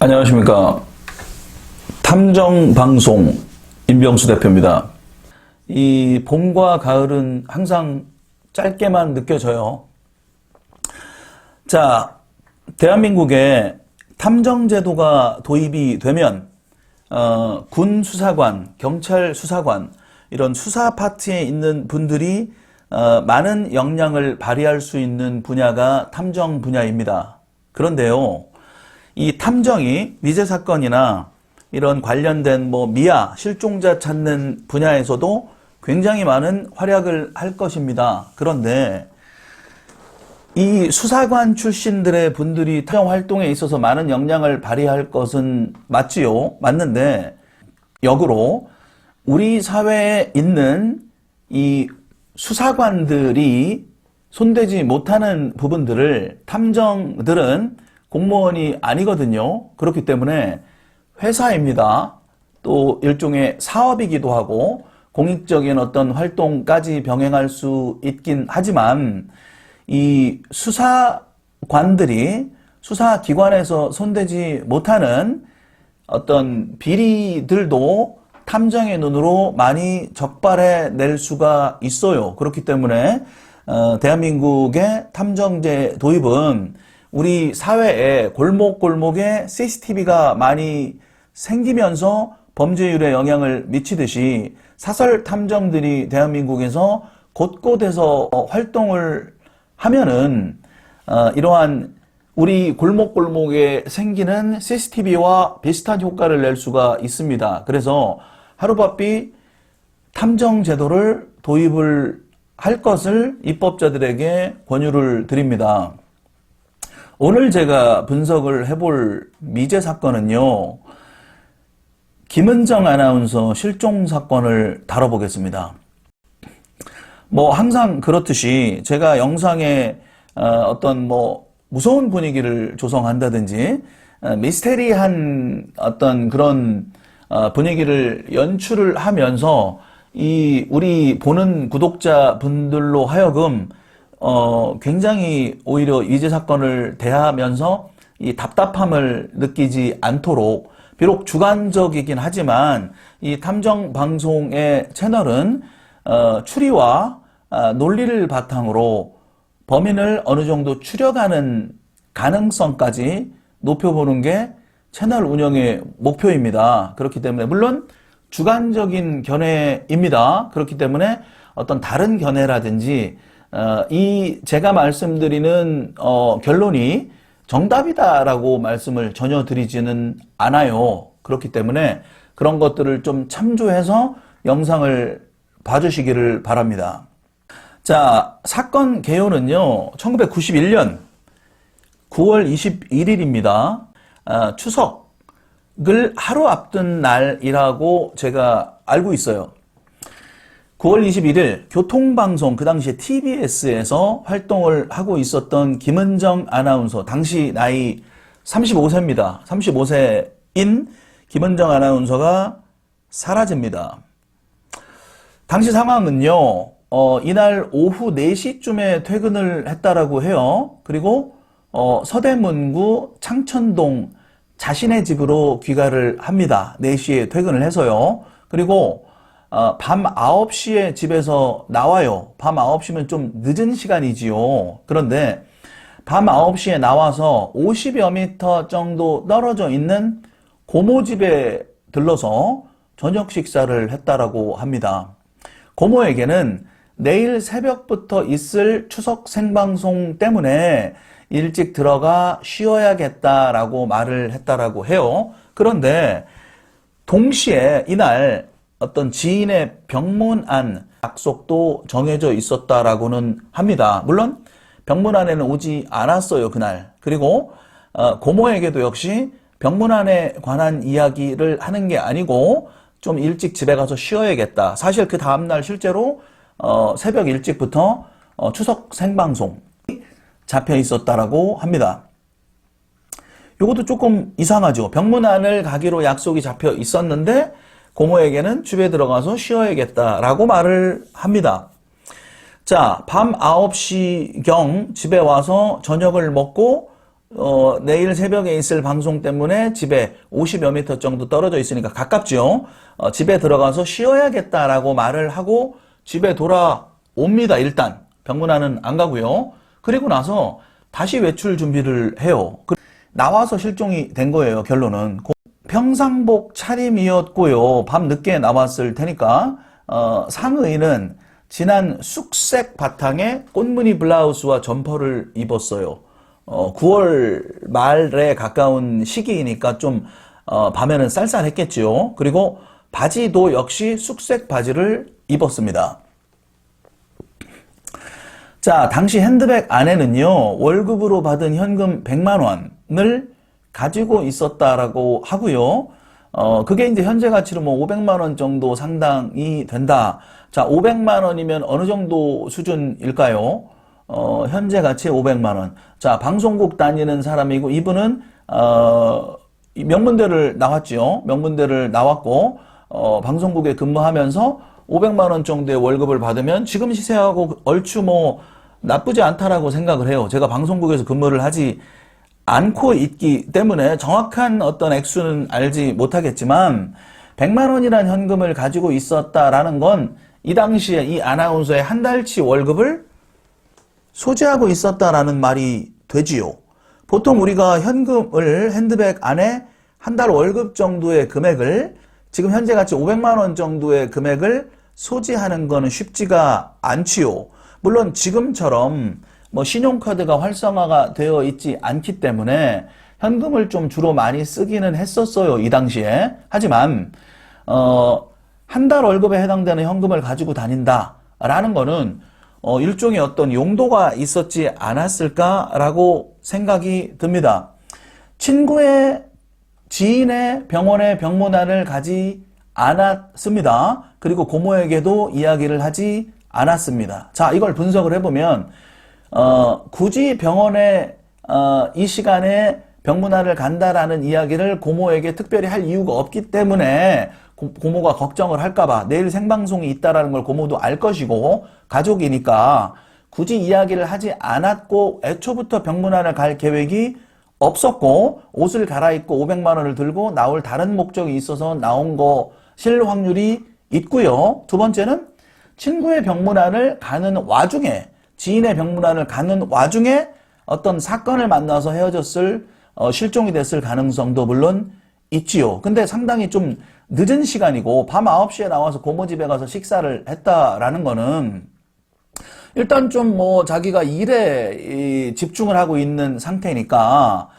안녕하십니까. 탐정방송 임병수 대표입니다. 이 봄과 가을은 항상 짧게만 느껴져요. 자, 대한민국에 탐정제도가 도입이 되면 군 수사관, 경찰 수사관 이런 수사 파트에 있는 분들이 많은 역량을 발휘할 수 있는 분야가 탐정 분야입니다. 그런데요, 이 탐정이 미제 사건이나 이런 관련된 미아, 실종자 찾는 분야에서도 굉장히 많은 활약을 할 것입니다. 그런데 이 수사관 출신들의 분들이 탐정 활동에 있어서 많은 역량을 발휘할 것은 맞지요. 맞는데 역으로 우리 사회에 있는 이 수사관들이 손대지 못하는 부분들을 탐정들은 공무원이 아니거든요. 그렇기 때문에 회사입니다. 또 일종의 사업이기도 하고 공익적인 어떤 활동까지 병행할 수 있긴 하지만 이 수사관들이 수사기관에서 손대지 못하는 어떤 비리들도 탐정의 눈으로 많이 적발해 낼 수가 있어요. 그렇기 때문에 대한민국의 탐정제 도입은 우리 사회에 골목골목에 CCTV가 많이 생기면서 범죄율에 영향을 미치듯이 사설 탐정들이 대한민국에서 곳곳에서 활동을 하면은 이러한 우리 골목골목에 생기는 CCTV와 비슷한 효과를 낼 수가 있습니다. 그래서 하루바삐 탐정 제도를 도입을 할 것을 입법자들에게 권유를 드립니다. 오늘 제가 분석을 해볼 미제 사건은요, 김은정 아나운서 실종 사건을 다뤄보겠습니다. 항상 그렇듯이 제가 영상에 어떤 무서운 분위기를 조성한다든지 미스테리한 어떤 그런 분위기를 연출을 하면서 우리 보는 구독자 분들로 하여금 굉장히 오히려 미제 사건을 대하면서 이 답답함을 느끼지 않도록, 비록 주관적이긴 하지만 이 탐정 방송의 채널은 추리와 논리를 바탕으로 범인을 어느 정도 추려가는 가능성까지 높여보는 게 채널 운영의 목표입니다. 그렇기 때문에 물론 주관적인 견해입니다. 그렇기 때문에 어떤 다른 견해라든지 제가 말씀드리는 결론이 정답이다라고 말씀을 전혀 드리지는 않아요. 그렇기 때문에 그런 것들을 좀 참조해서 영상을 봐주시기를 바랍니다. 자, 사건 개요는요, 1991년 9월 21일입니다. 추석을 하루 앞둔 날이라고 제가 알고 있어요. 9월 21일 교통방송, 그 당시에 TBS에서 활동을 하고 있었던 김은정 아나운서, 당시 나이 35세입니다. 35세인 김은정 아나운서가 사라집니다. 당시 상황은요, 이날 오후 4시쯤에 퇴근을 했다라고 해요. 그리고 서대문구 창천동 자신의 집으로 귀가를 합니다. 4시에 퇴근을 해서요. 그리고 밤 9시에 집에서 나와요. 밤 9시면 좀 늦은 시간이지요. 그런데 밤 9시에 나와서 50여 미터 정도 떨어져 있는 고모 집에 들러서 저녁 식사를 했다라고 합니다. 고모에게는 내일 새벽부터 있을 추석 생방송 때문에 일찍 들어가 쉬어야겠다라고 말을 했다라고 해요. 그런데 동시에 이날 어떤 지인의 병문안 약속도 정해져 있었다라고는 합니다. 물론 병문안에는 오지 않았어요, 그날. 그리고 고모에게도 역시 병문안에 관한 이야기를 하는 게 아니고 좀 일찍 집에 가서 쉬어야겠다. 사실 그 다음날 실제로 새벽 일찍부터 추석 생방송이 잡혀 있었다라고 합니다. 이것도 조금 이상하죠. 병문안을 가기로 약속이 잡혀 있었는데 고모에게는 집에 들어가서 쉬어야겠다라고 말을 합니다. 자, 밤 9시경 집에 와서 저녁을 먹고 내일 새벽에 있을 방송 때문에 집에 50여 미터 정도 떨어져 있으니까 가깝죠. 집에 들어가서 쉬어야겠다라고 말을 하고 집에 돌아옵니다. 일단 병문안은 안 가고요. 그리고 나서 다시 외출 준비를 해요. 나와서 실종이 된 거예요. 결론은 평상복 차림이었고요. 밤 늦게 나왔을 테니까 상의는 진한 쑥색 바탕에 꽃무늬 블라우스와 점퍼를 입었어요. 9월 말에 가까운 시기이니까 좀 밤에는 쌀쌀했겠죠. 그리고 바지도 역시 쑥색 바지를 입었습니다. 자, 당시 핸드백 안에는요, 월급으로 받은 현금 100만 원을 가지고 있었다라고 하고요. 그게 이제 현재 가치로 뭐 500만 원 정도 상당이 된다. 자, 500만 원이면 어느 정도 수준일까요? 현재 가치 500만 원. 자, 방송국 다니는 사람이고, 이분은, 명문대를 나왔죠. 명문대를 나왔고, 방송국에 근무하면서 500만 원 정도의 월급을 받으면 지금 시세하고 얼추 뭐 나쁘지 않다라고 생각을 해요. 제가 방송국에서 근무를 하지 않고 있기 때문에 정확한 어떤 액수는 알지 못하겠지만 100만 원이라는 현금을 가지고 있었다라는 건 이 당시에 이 아나운서의 한 달치 월급을 소지하고 있었다라는 말이 되지요. 보통 우리가 현금을 핸드백 안에 한 달 월급 정도의 금액을 지금 현재 가치 500만 원 정도의 금액을 소지하는 거는 쉽지가 않지요. 물론 지금처럼 뭐 신용카드가 활성화가 되어 있지 않기 때문에 현금을 좀 주로 많이 쓰기는 했었어요. 이 당시에. 하지만 한 달 월급에 해당되는 현금을 가지고 다닌다라는 거는 일종의 어떤 용도가 있었지 않았을까라고 생각이 듭니다. 친구의 지인의 병원의 병문안을 가지 않았습니다. 그리고 고모에게도 이야기를 하지 않았습니다. 자, 이걸 분석을 해보면 굳이 병원에 이 시간에 병문안을 간다라는 이야기를 고모에게 특별히 할 이유가 없기 때문에 고모가 걱정을 할까봐 내일 생방송이 있다라는 걸 고모도 알 것이고 가족이니까 굳이 이야기를 하지 않았고 애초부터 병문안을 갈 계획이 없었고 옷을 갈아입고 500만 원을 들고 나올 다른 목적이 있어서 나온 것일 확률이 있고요. 두 번째는 친구의 병문안을 가는 와중에 지인의 병문안을 가는 와중에 어떤 사건을 만나서 헤어졌을 실종이 됐을 가능성도 물론 있지요. 근데 상당히 좀 늦은 시간이고 밤 9시에 나와서 고모 집에 가서 식사를 했다라는 거는 일단 좀 뭐 자기가 일에 집중을 하고 있는 상태니까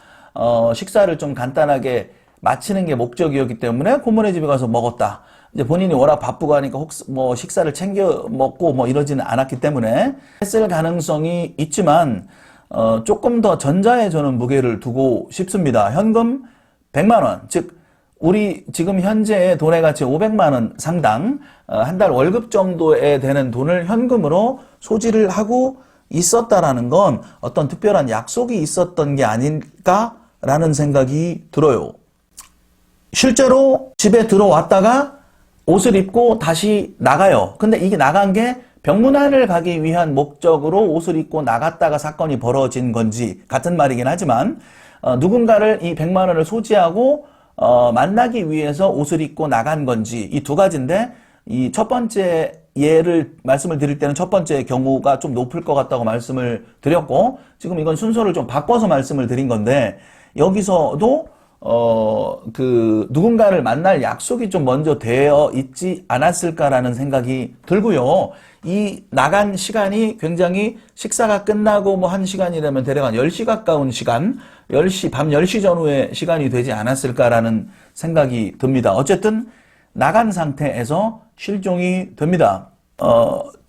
식사를 좀 간단하게 마치는 게 목적이었기 때문에 고모네 집에 가서 먹었다. 이제 본인이 워낙 바쁘고 하니까 뭐 식사를 챙겨 먹고 뭐 이러지는 않았기 때문에 했을 가능성이 있지만 조금 더 전자에 저는 무게를 두고 싶습니다. 현금 100만 원, 즉 우리 지금 현재의 돈의 가치 500만 원 상당 한 달 월급 정도에 되는 돈을 현금으로 소지를 하고 있었다라는 건 어떤 특별한 약속이 있었던 게 아닐까라는 생각이 들어요. 실제로 집에 들어왔다가 옷을 입고 다시 나가요. 근데 이게 나간 게 병문안을 가기 위한 목적으로 옷을 입고 나갔다가 사건이 벌어진 건지 같은 말이긴 하지만 누군가를 이 100만 원을 소지하고 만나기 위해서 옷을 입고 나간 건지 이 두 가지인데 이 첫 번째 예를 말씀을 드릴 때는 첫 번째 경우가 좀 높을 것 같다고 말씀을 드렸고 지금 이건 순서를 좀 바꿔서 말씀을 드린 건데 여기서도 누군가를 만날 약속이 좀 먼저 되어 있지 않았을까라는 생각이 들고요. 이 나간 시간이 굉장히 식사가 끝나고 뭐 1시간이라면 대략 한 10시 가까운 시간, 밤 10시 전후의 시간이 되지 않았을까라는 생각이 듭니다. 어쨌든 나간 상태에서 실종이 됩니다.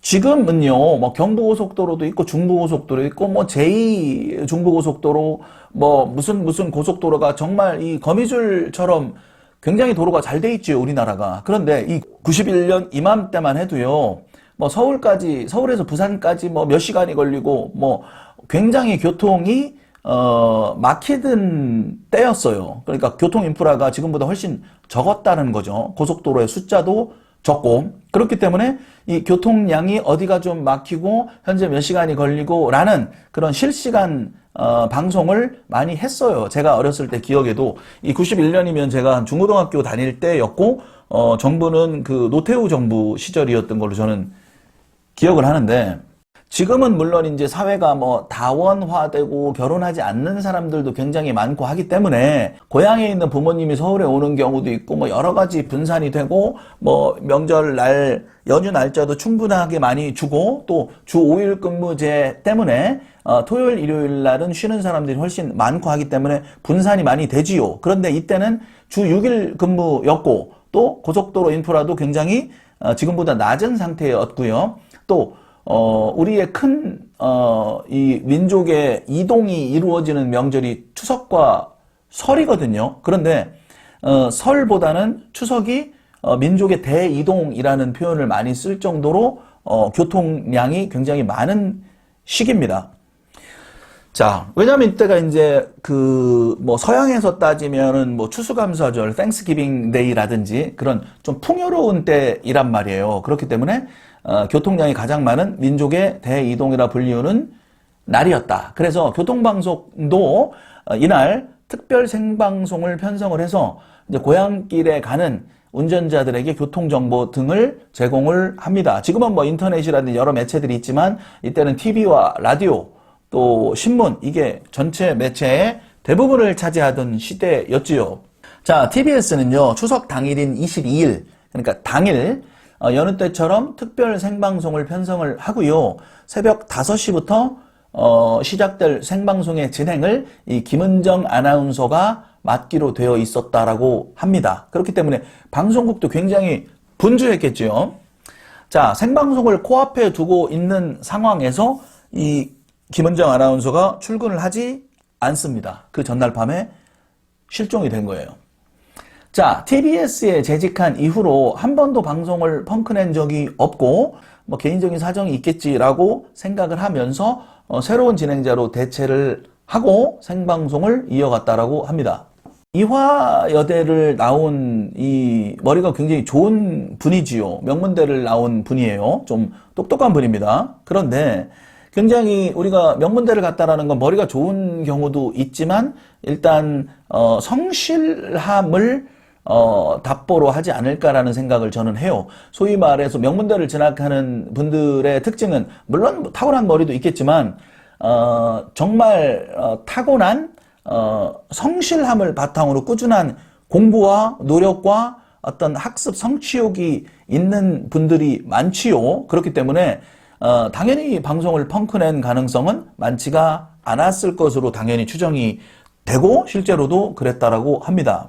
지금은요, 뭐 경부고속도로도 있고 중부고속도로 있고 뭐 제2 중부고속도로 뭐 무슨 고속도로가 정말 이 거미줄처럼 굉장히 도로가 잘 돼 있죠, 우리나라가. 그런데 이 91년 이맘때만 해도요, 뭐 서울에서 부산까지 뭐 몇 시간이 걸리고 뭐 굉장히 교통이 막히던 때였어요. 그러니까 교통 인프라가 지금보다 훨씬 적었다는 거죠. 고속도로의 숫자도 적고 그렇기 때문에 이 교통량이 어디가 좀 막히고 현재 몇 시간이 걸리고 라는 그런 실시간 방송을 많이 했어요. 제가 어렸을 때 기억에도 이 91년이면 제가 중고등학교 다닐 때였고 정부는 그 노태우 정부 시절이었던 걸로 저는 기억을 하는데 지금은 물론 이제 사회가 뭐 다원화되고 결혼하지 않는 사람들도 굉장히 많고 하기 때문에 고향에 있는 부모님이 서울에 오는 경우도 있고 뭐 여러 가지 분산이 되고 뭐 명절날 연휴 날짜도 충분하게 많이 주고 또 주 5일 근무제 때문에 토요일 일요일 날은 쉬는 사람들이 훨씬 많고 하기 때문에 분산이 많이 되지요. 그런데 이때는 주 6일 근무였고 또 고속도로 인프라도 굉장히 지금보다 낮은 상태였고요. 또 우리의 이 민족의 이동이 이루어지는 명절이 추석과 설이거든요. 그런데 설보다는 추석이 민족의 대이동이라는 표현을 많이 쓸 정도로 교통량이 굉장히 많은 시기입니다. 자, 왜냐면 이때가 이제 뭐 서양에서 따지면은 뭐 추수감사절, 땡스기빙 데이라든지 그런 좀 풍요로운 때이란 말이에요. 그렇기 때문에 교통량이 가장 많은 민족의 대이동이라 불리우는 날이었다. 그래서 교통방송도 이날 특별 생방송을 편성을 해서 이제 고향길에 가는 운전자들에게 교통정보 등을 제공을 합니다. 지금은 뭐 인터넷이라든지 여러 매체들이 있지만 이때는 TV와 라디오 또 신문 이게 전체 매체의 대부분을 차지하던 시대였지요. 자, TBS는요 추석 당일인 22일 그러니까 당일 여느 때처럼 특별 생방송을 편성을 하고요. 새벽 5시부터 시작될 생방송의 진행을 이 김은정 아나운서가 맡기로 되어 있었다라고 합니다. 그렇기 때문에 방송국도 굉장히 분주했겠죠. 자, 생방송을 코앞에 두고 있는 상황에서 이 김은정 아나운서가 출근을 하지 않습니다. 그 전날 밤에 실종이 된 거예요. 자, TBS에 재직한 이후로 한 번도 방송을 펑크낸 적이 없고 뭐 개인적인 사정이 있겠지라고 생각을 하면서 새로운 진행자로 대체를 하고 생방송을 이어갔다라고 합니다. 이화여대를 나온 이 머리가 굉장히 좋은 분이지요. 명문대를 나온 분이에요. 좀 똑똑한 분입니다. 그런데 굉장히 우리가 명문대를 갔다라는 건 머리가 좋은 경우도 있지만 일단 성실함을 답보로 하지 않을까라는 생각을 저는 해요. 소위 말해서 명문대를 진학하는 분들의 특징은 물론 타고난 머리도 있겠지만 정말 타고난 성실함을 바탕으로 꾸준한 공부와 노력과 어떤 학습 성취욕이 있는 분들이 많지요. 그렇기 때문에 당연히 방송을 펑크낸 가능성은 많지가 않았을 것으로 당연히 추정이 되고 실제로도 그랬다라고 합니다.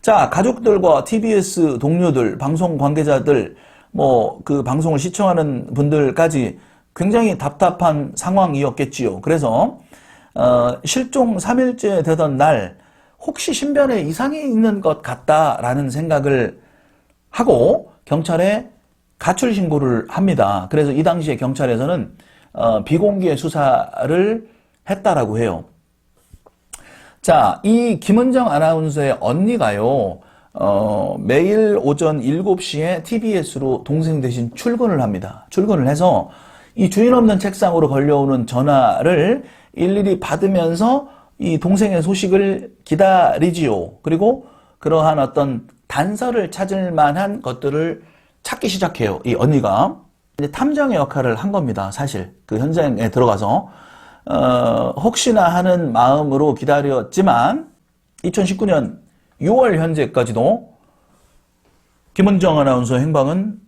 자, 가족들과 TBS 동료들, 방송 관계자들, 뭐 그 방송을 시청하는 분들까지 굉장히 답답한 상황이었겠지요. 그래서 실종 3일째 되던 날 혹시 신변에 이상이 있는 것 같다라는 생각을 하고 경찰에 가출 신고를 합니다. 그래서 이 당시에 경찰에서는 비공개 수사를 했다라고 해요. 자, 이 김은정 아나운서의 언니가요, 매일 오전 7시에 TBS로 동생 대신 출근을 합니다. 출근을 해서 이 주인 없는 책상으로 걸려오는 전화를 일일이 받으면서 이 동생의 소식을 기다리지요. 그리고 그러한 어떤 단서를 찾을 만한 것들을 찾기 시작해요. 이 언니가. 이제 탐정의 역할을 한 겁니다. 사실. 그 현장에 들어가서. 혹시나 하는 마음으로 기다렸지만 2019년 6월 현재까지도 김은정 아나운서 행방은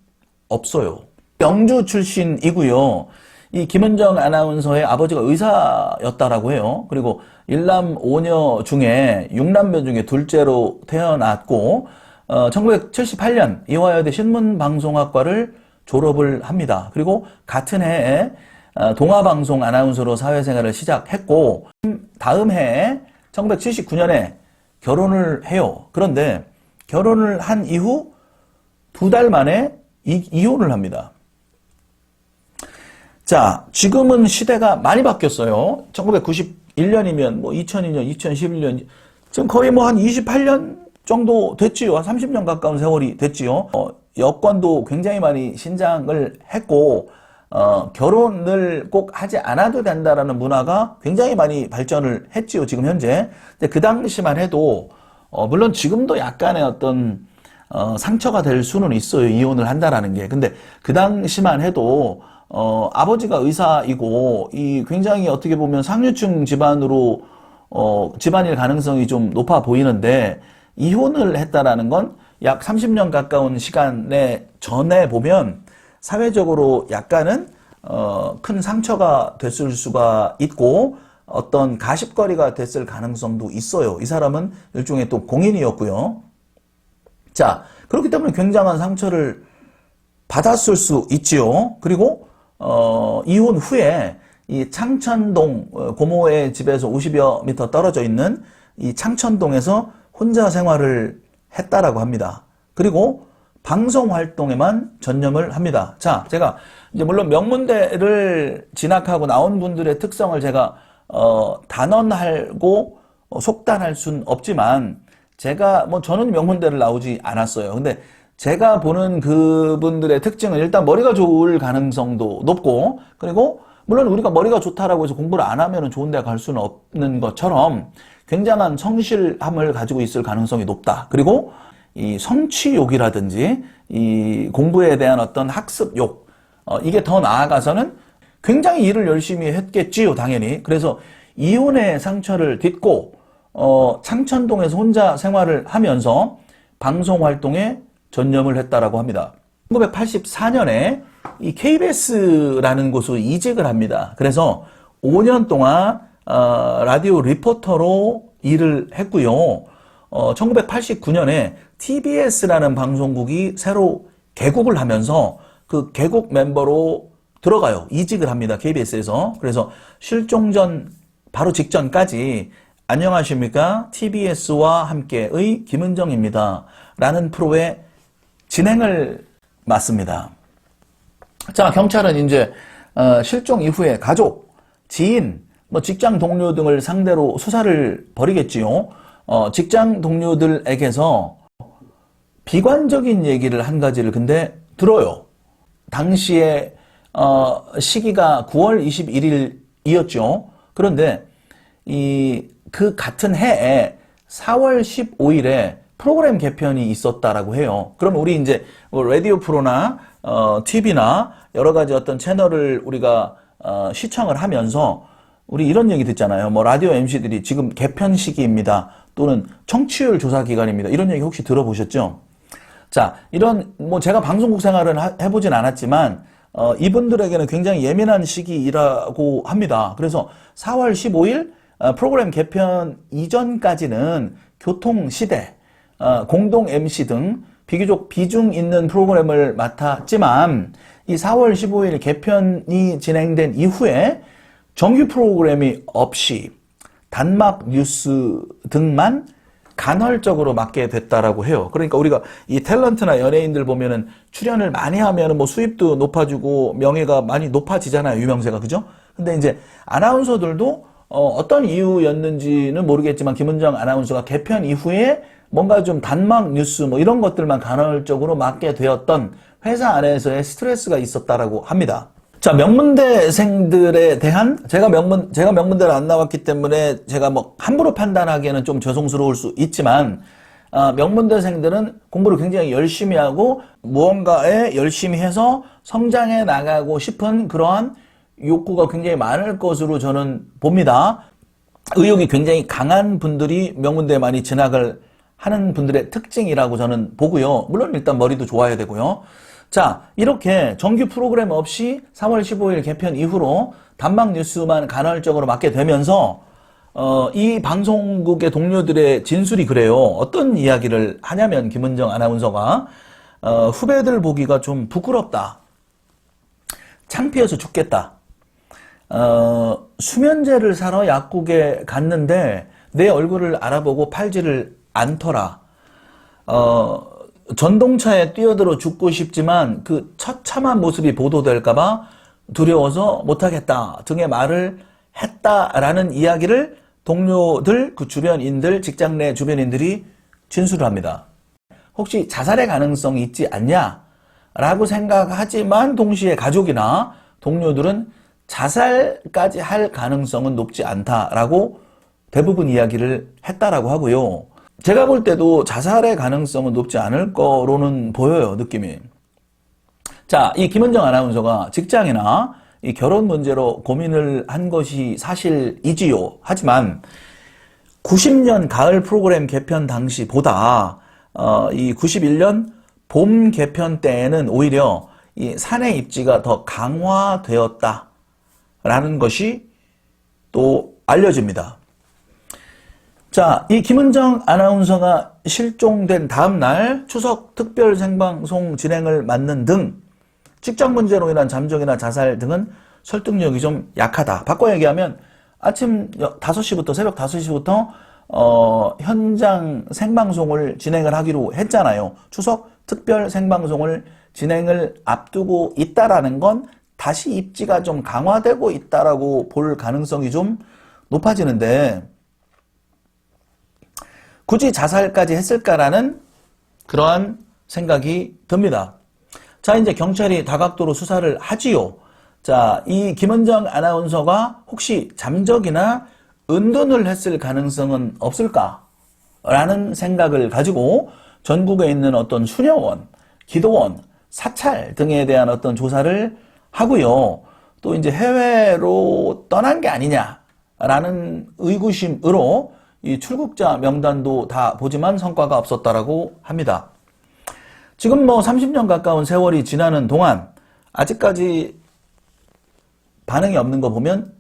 없어요. 영주 출신이고요. 이 김은정 아나운서의 아버지가 의사였다라고 해요. 그리고 1남 5녀 중에 6남매 중에 둘째로 태어났고 1978년 이화여대 신문방송학과를 졸업을 합니다. 그리고 같은 해에 동아방송 아나운서로 사회생활을 시작했고 다음 해에 1979년에 결혼을 해요. 그런데 결혼을 한 이후 2달 만에 이혼을 합니다. 자, 지금은 시대가 많이 바뀌었어요. 1991년이면 뭐 2002년, 2011년 지금 거의 뭐 한 28년 정도 됐지요. 한 30년 가까운 세월이 됐지요. 여권도 굉장히 많이 신장을 했고 결혼을 꼭 하지 않아도 된다라는 문화가 굉장히 많이 발전을 했지요, 지금 현재. 근데 그 당시만 해도, 물론 지금도 약간의 어떤, 상처가 될 수는 있어요, 이혼을 한다라는 게. 근데 그 당시만 해도, 아버지가 의사이고, 이 굉장히 어떻게 보면 상류층 집안으로, 집안일 가능성이 좀 높아 보이는데, 이혼을 했다라는 건 약 30년 가까운 시간에 전에 보면, 사회적으로 약간은 큰 상처가 됐을 수가 있고 어떤 가십거리가 됐을 가능성도 있어요. 이 사람은 일종의 또 공인이었고요. 자, 그렇기 때문에 굉장한 상처를 받았을 수 있지요. 그리고 이혼 후에 이 창천동 고모의 집에서 50여 미터 떨어져 있는 이 창천동에서 혼자 생활을 했다라고 합니다. 그리고 방송 활동에만 전념을 합니다. 자, 제가 이제 물론 명문대를 진학하고 나온 분들의 특성을 제가 단언하고 속단할 순 없지만 제가 저는 명문대를 나오지 않았어요. 근데 제가 보는 그분들의 특징은 일단 머리가 좋을 가능성도 높고, 그리고 물론 우리가 머리가 좋다라고 해서 공부를 안 하면 좋은 데 갈 수는 없는 것처럼 굉장한 성실함을 가지고 있을 가능성이 높다. 그리고 이 성취욕이라든지 이 공부에 대한 어떤 학습욕, 이게 더 나아가서는 굉장히 일을 열심히 했겠지요, 당연히. 그래서 이혼의 상처를 딛고 창천동에서 혼자 생활을 하면서 방송 활동에 전념을 했다라고 합니다. 1984년에 이 KBS라는 곳으로 이직을 합니다. 그래서 5년 동안 라디오 리포터로 일을 했고요. 1989년에 TBS라는 방송국이 새로 개국을 하면서 그 개국 멤버로 들어가요. 이직을 합니다. KBS에서. 그래서 실종전 바로 직전까지 안녕하십니까? TBS와 함께의 김은정입니다. 라는 프로의 진행을 맡습니다. 자, 경찰은 이제 실종 이후에 가족, 지인, 직장 동료 등을 상대로 수사를 벌이겠지요. 직장 동료들에게서 비관적인 얘기를 한 가지를 근데 들어요. 당시에 시기가 9월 21일이었죠. 그런데 그 같은 해에 4월 15일에 프로그램 개편이 있었다라고 해요. 그럼 우리 이제 라디오 프로나 TV나 여러 가지 어떤 채널을 우리가 시청을 하면서 우리 이런 얘기 듣잖아요. 라디오 MC들이 지금 개편 시기입니다. 또는 청취율 조사 기간입니다. 이런 얘기 혹시 들어보셨죠? 자, 이런 제가 방송국 생활을 해보진 않았지만 이분들에게는 굉장히 예민한 시기라고 합니다. 그래서 4월 15일 프로그램 개편 이전까지는 교통시대, 공동 MC 등 비교적 비중 있는 프로그램을 맡았지만 이 4월 15일 개편이 진행된 이후에 정규 프로그램이 없이 단막 뉴스 등만 간헐적으로 맡게 됐다라고 해요. 그러니까 우리가 이 탤런트나 연예인들 보면은 출연을 많이 하면은 수입도 높아지고 명예가 많이 높아지잖아요. 유명세가. 그죠? 근데 이제 아나운서들도 어떤 이유였는지는 모르겠지만 김은정 아나운서가 개편 이후에 뭔가 좀 단막 뉴스 이런 것들만 간헐적으로 맡게 되었던 회사 안에서의 스트레스가 있었다라고 합니다. 자, 명문대생들에 대한 제가 명문대를 안 나왔기 때문에 제가 함부로 판단하기에는 좀 죄송스러울 수 있지만 명문대생들은 공부를 굉장히 열심히 하고 무언가에 열심히 해서 성장해 나가고 싶은 그러한 욕구가 굉장히 많을 것으로 저는 봅니다. 의욕이 굉장히 강한 분들이 명문대에 많이 진학을 하는 분들의 특징이라고 저는 보고요. 물론 일단 머리도 좋아야 되고요. 자, 이렇게 정규 프로그램 없이 4월 15일 개편 이후로 단막 뉴스만 간헐적으로 맡게 되면서 이 방송국의 동료들의 진술이 그래요. 어떤 이야기를 하냐면 김은정 아나운서가 후배들 보기가 좀 부끄럽다. 창피해서 죽겠다. 수면제를 사러 약국에 갔는데 내 얼굴을 알아보고 팔지를 않더라. 전동차에 뛰어들어 죽고 싶지만 그 처참한 모습이 보도될까봐 두려워서 못하겠다 등의 말을 했다라는 이야기를 동료들, 그 주변인들, 직장 내 주변인들이 진술을 합니다. 혹시 자살의 가능성이 있지 않냐? 라고 생각하지만 동시에 가족이나 동료들은 자살까지 할 가능성은 높지 않다라고 대부분 이야기를 했다라고 하고요. 제가 볼 때도 자살의 가능성은 높지 않을 거로는 보여요, 느낌이. 자, 이 김은정 아나운서가 직장이나 이 결혼 문제로 고민을 한 것이 사실이지요. 하지만 90년 가을 프로그램 개편 당시보다 이 91년 봄 개편 때에는 오히려 이 사내 입지가 더 강화되었다라는 것이 또 알려집니다. 자, 이 김은정 아나운서가 실종된 다음 날 추석 특별 생방송 진행을 맡는 등 직장 문제로 인한 잠적이나 자살 등은 설득력이 좀 약하다. 바꿔 얘기하면 아침 5시부터 새벽 5시부터 현장 생방송을 진행을 하기로 했잖아요. 추석 특별 생방송을 진행을 앞두고 있다라는 건 다시 입지가 좀 강화되고 있다라고 볼 가능성이 좀 높아지는데 굳이 자살까지 했을까라는 그러한 생각이 듭니다. 자, 이제 경찰이 다각도로 수사를 하지요. 자, 이 김은정 아나운서가 혹시 잠적이나 은둔을 했을 가능성은 없을까라는 생각을 가지고 전국에 있는 어떤 수녀원, 기도원, 사찰 등에 대한 어떤 조사를 하고요. 또 이제 해외로 떠난 게 아니냐라는 의구심으로 이 출국자 명단도 다 보지만 성과가 없었다라고 합니다. 지금 뭐 30년 가까운 세월이 지나는 동안 아직까지 반응이 없는 거 보면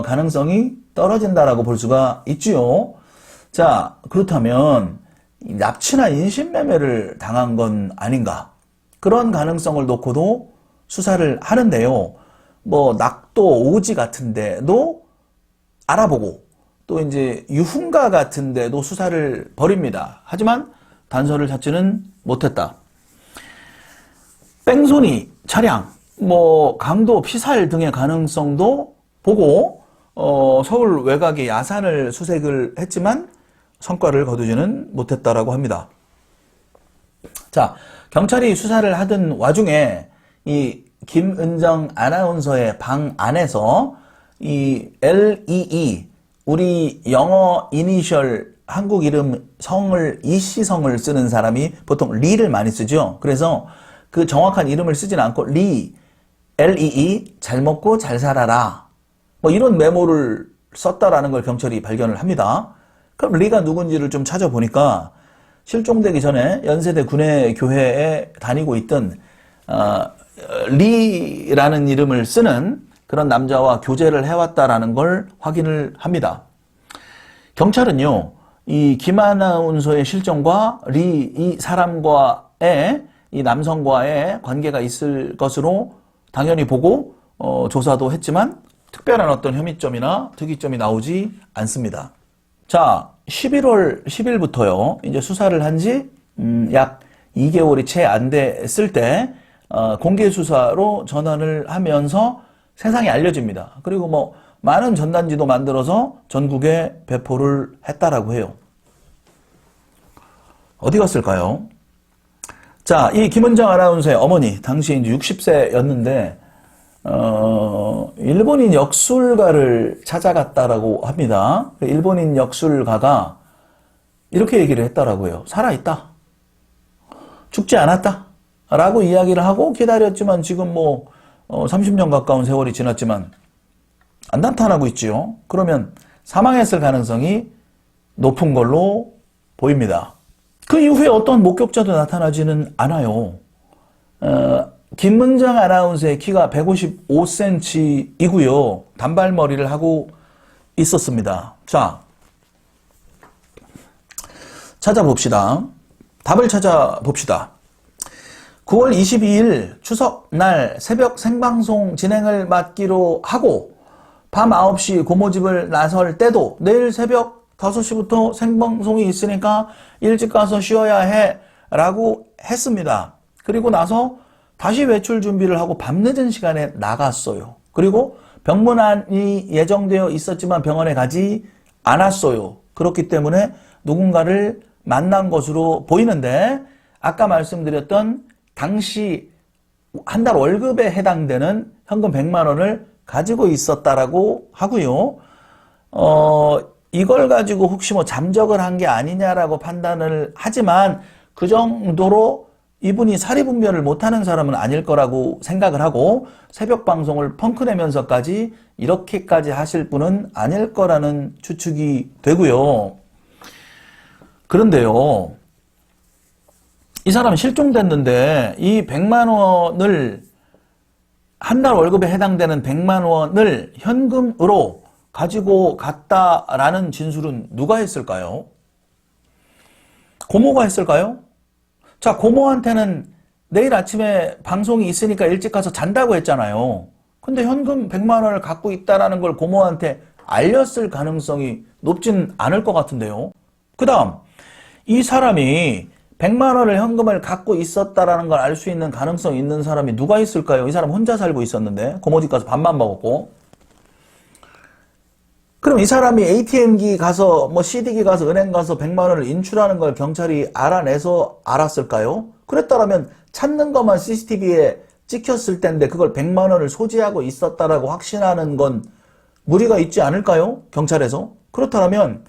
가능성이 떨어진다라고 볼 수가 있지요. 자, 그렇다면 납치나 인신매매를 당한 건 아닌가? 그런 가능성을 놓고도 수사를 하는데요. 뭐 낙도, 오지 같은 데도 알아보고 또 이제 유흥가 같은 데도 수사를 벌입니다. 하지만 단서를 찾지는 못했다. 뺑소니, 차량, 뭐 강도, 피살 등의 가능성도 보고 서울 외곽의 야산을 수색을 했지만 성과를 거두지는 못했다라고 합니다. 자, 경찰이 수사를 하던 와중에 이 김은정 아나운서의 방 안에서 이 LEE 우리 영어 이니셜 한국 이름 성을 이씨성을 쓰는 사람이 보통 리를 많이 쓰죠. 그래서 그 정확한 이름을 쓰진 않고 리, LEE 잘 먹고 잘 살아라 뭐 이런 메모를 썼다라는 걸 경찰이 발견을 합니다. 그럼 리가 누군지를 좀 찾아보니까 실종되기 전에 연세대 군의교회에 다니고 있던 리라는 이름을 쓰는 그런 남자와 교제를 해왔다라는 걸 확인을 합니다. 경찰은요, 이 김 아나운서의 실종과 리 이 사람과의 이 남성과의 관계가 있을 것으로 당연히 보고 조사도 했지만 특별한 어떤 혐의점이나 특이점이 나오지 않습니다. 자, 11월 10일부터요, 이제 수사를 한 지 약 2개월이 채 안 됐을 때 공개 수사로 전환을 하면서 세상에 알려집니다. 그리고 뭐 많은 전단지도 만들어서 전국에 배포를 했다라고 해요. 어디 갔을까요? 자, 이 김은정 아나운서의 어머니, 당시 이제 60세였는데 일본인 역술가를 찾아갔다라고 합니다. 일본인 역술가가 이렇게 얘기를 했다라고요. 살아있다. 죽지 않았다. 라고 이야기를 하고 기다렸지만 지금 뭐 30년 가까운 세월이 지났지만 안 나타나고 있지요. 그러면 사망했을 가능성이 높은 걸로 보입니다. 그 이후에 어떤 목격자도 나타나지는 않아요. 김은정 아나운서의 키가 155cm이고요. 단발머리를 하고 있었습니다. 자, 찾아봅시다. 답을 찾아봅시다. 9월 22일 추석날 새벽 생방송 진행을 맡기로 하고 밤 9시 고모집을 나설 때도 내일 새벽 5시부터 생방송이 있으니까 일찍 가서 쉬어야 해 라고 했습니다. 그리고 나서 다시 외출 준비를 하고 밤늦은 시간에 나갔어요. 그리고 병문안이 예정되어 있었지만 병원에 가지 않았어요. 그렇기 때문에 누군가를 만난 것으로 보이는데 아까 말씀드렸던 당시 한 달 월급에 해당되는 현금 100만 원을 가지고 있었다라고 하고요. 이걸 가지고 혹시 뭐 잠적을 한 게 아니냐라고 판단을 하지만 그 정도로 이분이 사리분별을 못하는 사람은 아닐 거라고 생각을 하고 새벽 방송을 펑크내면서까지 이렇게까지 하실 분은 아닐 거라는 추측이 되고요. 그런데요, 이 사람이 실종됐는데 이 100만 원을 한 달 월급에 해당되는 100만 원을 현금으로 가지고 갔다라는 진술은 누가 했을까요? 고모가 했을까요? 자, 고모한테는 내일 아침에 방송이 있으니까 일찍 가서 잔다고 했잖아요. 근데 현금 100만 원을 갖고 있다라는 걸 고모한테 알렸을 가능성이 높진 않을 것 같은데요. 그 다음, 이 사람이 100만 원을 현금을 갖고 있었다라는 걸 알 수 있는 가능성이 있는 사람이 누가 있을까요? 이 사람 혼자 살고 있었는데 고모 집 가서 밥만 먹었고. 그럼 이 사람이 ATM기 가서 뭐 CD기 가서 은행 가서 100만 원을 인출하는 걸 경찰이 알아내서 알았을까요? 그랬다면 찾는 것만 CCTV에 찍혔을 텐데 그걸 100만 원을 소지하고 있었다라고 확신하는 건 무리가 있지 않을까요? 경찰에서. 그렇다면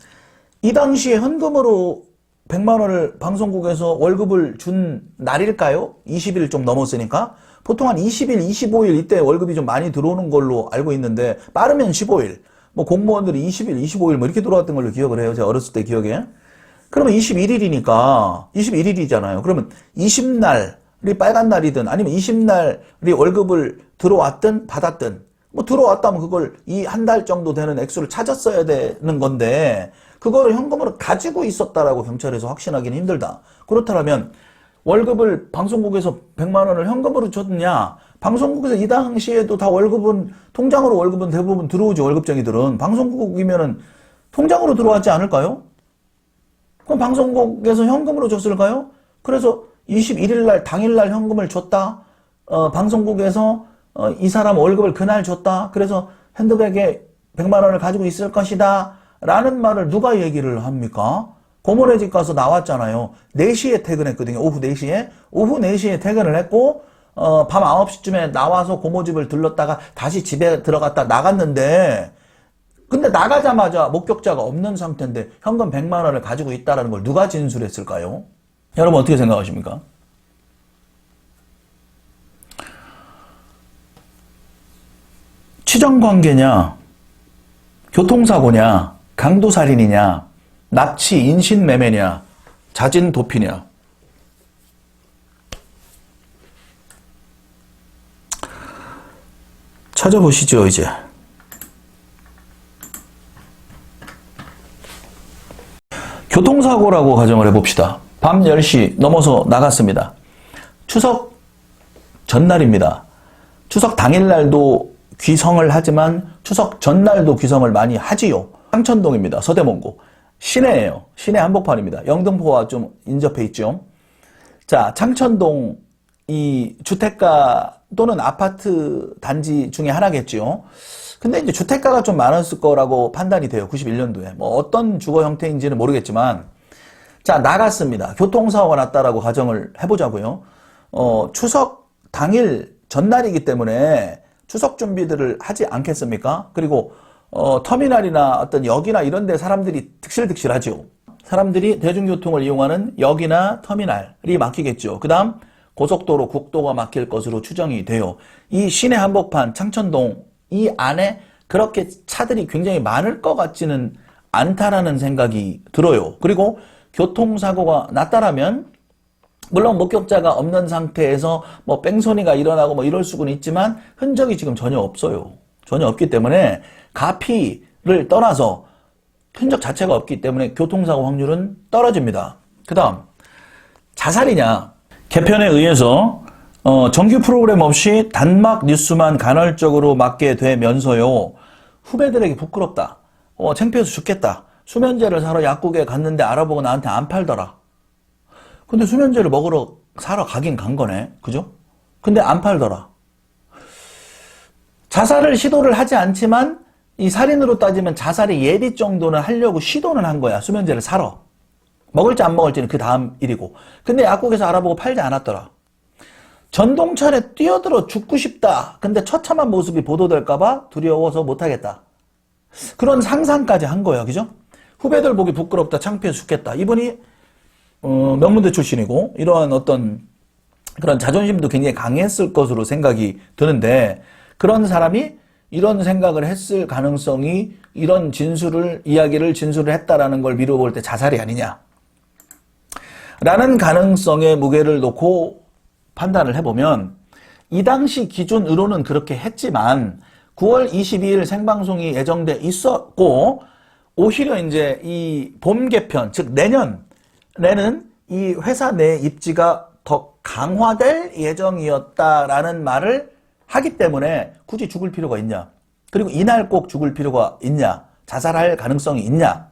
이 당시에 현금으로 100만 원을 방송국에서 월급을 준 날일까요? 20일 좀 넘었으니까. 보통 한 20일, 25일 이때 월급이 좀 많이 들어오는 걸로 알고 있는데 빠르면 15일. 뭐 공무원들이 20일, 25일 뭐 이렇게 들어왔던 걸로 기억을 해요. 제가 어렸을 때 기억에. 그러면 21일이니까 21일이잖아요. 그러면 20날이 빨간 날이든 아니면 20날이 월급을 들어왔든 받았든 뭐 들어왔다면 그걸 이 한 달 정도 되는 액수를 찾았어야 되는 건데 그거를 현금으로 가지고 있었다라고 경찰에서 확신하기는 힘들다. 그렇다면 월급을 방송국에서 100만 원을 현금으로 줬냐? 방송국에서 이 당시에도 다 월급은 통장으로 월급은 대부분 들어오죠. 월급쟁이들은. 방송국이면은 통장으로 들어왔지 않을까요? 그럼 방송국에서 현금으로 줬을까요? 그래서 21일 날 당일날 현금을 줬다. 방송국에서 이 사람 월급을 그날 줬다. 그래서 핸드백에 100만 원을 가지고 있을 것이다. 라는 말을 누가 얘기를 합니까? 고모네 집 가서 나왔잖아요. 4시에 퇴근했거든요. 오후 4시에. 오후 4시에 퇴근을 했고 밤 9시쯤에 나와서 고모 집을 들렀다가 다시 집에 들어갔다 나갔는데 근데 나가자마자 목격자가 없는 상태인데 현금 100만 원을 가지고 있다는 걸 누가 진술했을까요? 여러분 어떻게 생각하십니까? 치정관계냐, 교통사고냐, 강도살인이냐, 납치, 인신매매냐, 자진도피냐. 찾아보시죠, 이제. 교통사고라고 가정을 해봅시다. 밤 10시 넘어서 나갔습니다. 추석 전날입니다. 추석 당일날도 귀성을 하지만 추석 전날도 귀성을 많이 하지요. 창천동입니다. 서대문구. 시내예요. 시내 한복판입니다. 영등포와 좀 인접해 있죠. 자, 창천동 이 주택가 또는 아파트 단지 중에 하나겠죠. 근데 이제 주택가가 좀 많았을 거라고 판단이 돼요. 91년도에. 뭐 어떤 주거 형태인지는 모르겠지만 자, 나갔습니다. 교통사고가 났다라고 가정을 해보자고요. 추석 당일 전날이기 때문에 추석 준비들을 하지 않겠습니까? 그리고 터미널이나 어떤 역이나 이런 데 사람들이 득실득실하죠. 사람들이 대중교통을 이용하는 역이나 터미널이 막히겠죠. 그 다음 고속도로, 국도가 막힐 것으로 추정이 돼요. 이 시내 한복판, 창천동 이 안에 그렇게 차들이 굉장히 많을 것 같지는 않다라는 생각이 들어요. 그리고 교통사고가 났다라면 물론 목격자가 없는 상태에서 뭐 뺑소니가 일어나고 뭐 이럴 수는 있지만 흔적이 지금 전혀 없어요. 전혀 없기 때문에 가피를 떠나서 흔적 자체가 없기 때문에 교통사고 확률은 떨어집니다. 그 다음 자살이냐. 개편에 의해서 정규 프로그램 없이 단막 뉴스만 간헐적으로 맡게 되면서요. 후배들에게 부끄럽다. 창피해서 죽겠다. 수면제를 사러 약국에 갔는데 알아보고 나한테 안 팔더라. 근데 수면제를 사러 가긴 간 거네. 그죠? 근데 안 팔더라. 자살을 시도를 하지 않지만 이 살인으로 따지면 자살의 예비 정도는 하려고 시도는 한 거야. 수면제를 사러. 먹을지 안 먹을지는 그 다음 일이고. 근데 약국에서 알아보고 팔지 않았더라. 전동철에 뛰어들어 죽고 싶다. 근데 처참한 모습이 보도될까봐 두려워서 못하겠다. 그런 상상까지 한 거예요. 그죠? 후배들 보기 부끄럽다. 창피해 죽겠다. 이분이 명문대 출신이고 이러한 어떤 그런 자존심도 굉장히 강했을 것으로 생각이 드는데 그런 사람이 이런 생각을 했을 가능성이 이런 이야기를 진술을 했다라는 걸 미루어 볼 때 자살이 아니냐. 라는 가능성에 무게를 놓고 판단을 해보면 이 당시 기준으로는 그렇게 했지만 9월 22일 생방송이 예정돼 있었고 오히려 이제 이 봄 개편, 즉 내년에는 이 회사 내 입지가 더 강화될 예정이었다라는 말을 하기 때문에 굳이 죽을 필요가 있냐? 그리고 이날 꼭 죽을 필요가 있냐? 자살할 가능성이 있냐?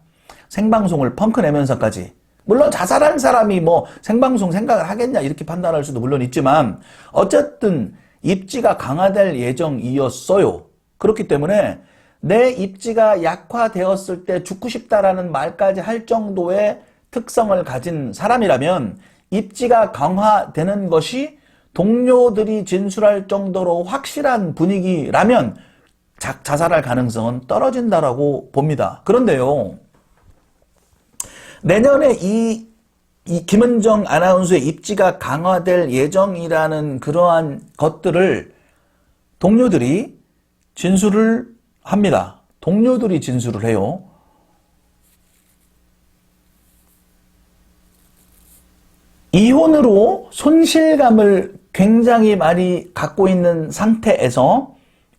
생방송을 펑크 내면서까지. 물론 자살한 사람이 뭐 생방송 생각을 하겠냐 이렇게 판단할 수도 물론 있지만 어쨌든 입지가 강화될 예정이었어요. 그렇기 때문에 내 입지가 약화되었을 때 죽고 싶다라는 말까지 할 정도의 특성을 가진 사람이라면 입지가 강화되는 것이 동료들이 진술할 정도로 확실한 분위기라면 자살할 가능성은 떨어진다라고 봅니다. 그런데요. 내년에 이 김은정 아나운서의 입지가 강화될 예정이라는 그러한 것들을 동료들이 진술을 합니다. 동료들이 진술을 해요. 이혼으로 손실감을 굉장히 많이 갖고 있는 상태에서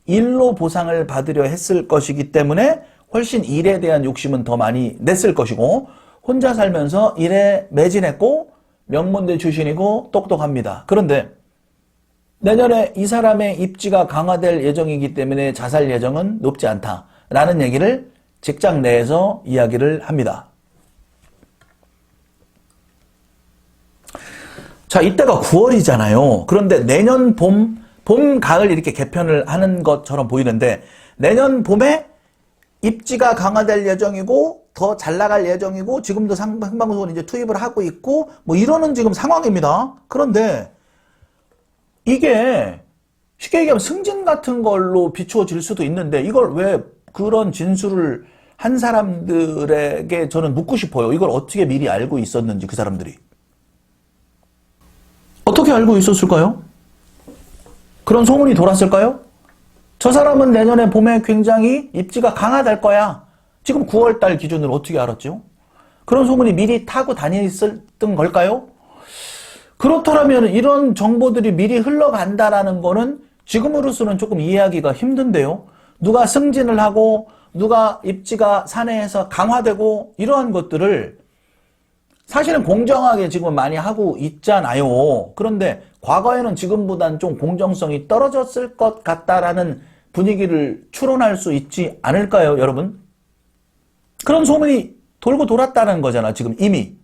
일로 보상을 받으려 했을 것이기 때문에 훨씬 일에 대한 욕심은 더 많이 냈을 것이고 혼자 살면서 일에 매진했고 명문대 출신이고 똑똑합니다. 그런데 내년에 이 사람의 입지가 강화될 예정이기 때문에 자살 예정은 높지 않다라는 얘기를 직장 내에서 이야기를 합니다. 자, 이때가 9월이잖아요. 그런데 내년 봄, 가을 이렇게 개편을 하는 것처럼 보이는데 내년 봄에 입지가 강화될 예정이고 더 잘 나갈 예정이고 지금도 생방송을 이제 투입을 하고 있고 뭐 이러는 지금 상황입니다. 그런데 이게 쉽게 얘기하면 승진 같은 걸로 비추어질 수도 있는데 이걸 왜 그런 진술을 한 사람들에게 저는 묻고 싶어요. 이걸 어떻게 미리 알고 있었는지 그 사람들이. 어떻게 알고 있었을까요? 그런 소문이 돌았을까요? 저 사람은 내년에 봄에 굉장히 입지가 강화될 거야. 지금 9월달 기준으로 어떻게 알았죠? 그런 소문이 미리 타고 다녔던 걸까요? 그렇다면 이런 정보들이 미리 흘러간다라는 거는 지금으로서는 조금 이해하기가 힘든데요. 누가 승진을 하고 누가 입지가 사내에서 강화되고 이러한 것들을 사실은 공정하게 지금 많이 하고 있잖아요. 그런데 과거에는 지금보다는 좀 공정성이 떨어졌을 것 같다라는 분위기를 추론할 수 있지 않을까요, 여러분? 그런 소문이 돌고 돌았다는 거잖아, 지금 이미.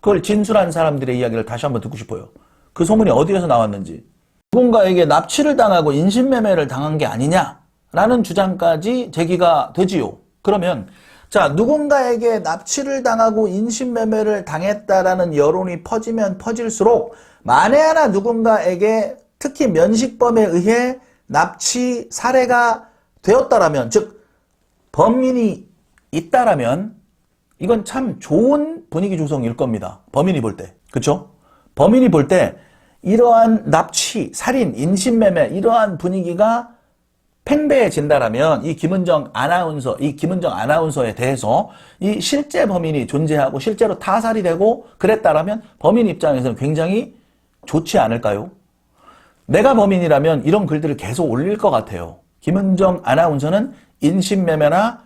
그걸 진술한 사람들의 이야기를 다시 한번 듣고 싶어요. 그 소문이 어디에서 나왔는지. 누군가에게 납치를 당하고 인신매매를 당한 게 아니냐라는 주장까지 제기가 되지요. 그러면 자, 누군가에게 납치를 당하고 인신매매를 당했다라는 여론이 퍼지면 퍼질수록 만에 하나 누군가에게 특히 면식범에 의해 납치 살해가 되었다라면, 즉 범인이 있다라면 이건 참 좋은 분위기 조성일 겁니다. 범인이 볼 때. 그렇죠? 범인이 볼 때 이러한 납치, 살인, 인신매매 이러한 분위기가 팽배해진다라면 이 김은정 아나운서에 대해서 이 실제 범인이 존재하고 실제로 타살이 되고 그랬다라면 범인 입장에서는 굉장히 좋지 않을까요? 내가 범인이라면 이런 글들을 계속 올릴 것 같아요. 김은정 아나운서는 인신매매나